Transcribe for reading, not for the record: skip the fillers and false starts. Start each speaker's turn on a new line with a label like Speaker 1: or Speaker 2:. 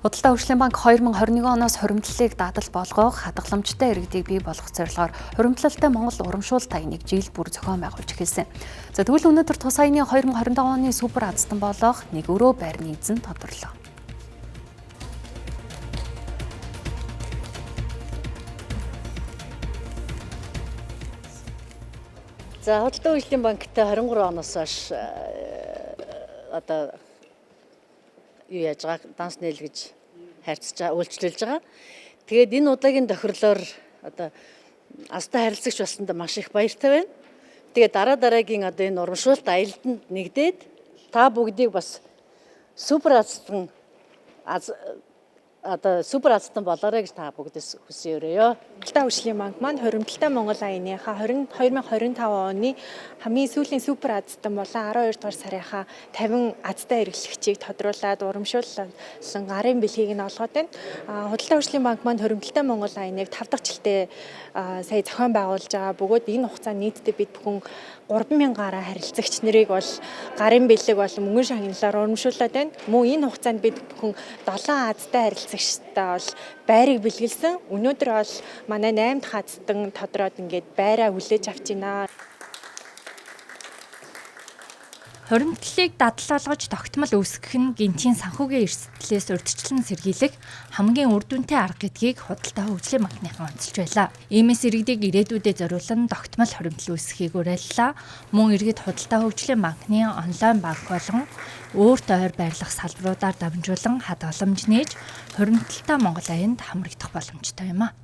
Speaker 1: Худалдаа хөгжлийн банк 2021 оноос хуримтлалыг дадал болгох хадгаламжтай иргэдийг бий болгох зорилгоор хуримтлалтай Монгол урамшуул таяныг жил бүр зохион байгуулж эхэлсэн. За тэгвэл өнөөдөр тус саяны 2025 оны супер азтан болох нэг өрөө байрны эзэн тодорлоо.
Speaker 2: За худалдаа хөгжлийн банктай 23 оноос хойш юу яаж байгаа данс нийлгэж харьцаж байгаа үйлчлүүлж байгаа. Тэгээд энэ удаагийн тохирлоор азтай харилцагч болсонд маш их баяртай байна. Тэгээд дараагийн энэ урамшуулт аялалд нэгдээд та бүгдийг бас супер азтан болоорой гэж та бүгдээс хүсье өрөөё.
Speaker 3: Худалдаа хөгжлийн банк маань хуримтлалтай Монгол аяныхаа 2025 оны хамгийн сүүлийн супер азтан болон 12 дугаар сарынхаа 50 азтай эргэлэгчийг тодруулаад урамшуулсан гарын бэлгийг нь олгоод байна. Худалдаа хөгжлийн банк маань хуримтлалтай Монгол аяныг 5 дахь жилдээ сая зохион байгуулж байгаа. Бөгөөд энэ хугацаанд нийтдээ бид бүхэн 3000 гаруй харилцагч нарыг бол гарын бэлэг болон мөнгөн шагналаар урамшуулад байна. Мөн энэ хугацаанд бид бүхэн 7 азтай харилцагчтай бол байрыг бэлгэлсэн. Өнөөдөр бол манай 8 дахь азтан тодроод ингээд байраа хүлээж авч байна.
Speaker 4: Хуримтлалыг дадал болгож тогтмол үүсгэх нь гинтийн санхүүгийн эрсдлээс урьдчилан сэргийлэх хамгийн үр дүнтэй арга гэдгийг худалдаа хөгжлийн банкныхан онцолж байлаа. Иймээс иргэдийг ирээдүйдээ зориулан тогтмол хуримтлал үүсгэхийг уриаллаа. Мөн иргэд худалдаа хөгжлийн банкны онлайн банк болон өөрт ойр байрлах салбаруудаар дамжуулан хадгаламж нээж хуримтлалтай Монгол аянд хамрагдах боломжтой юм а.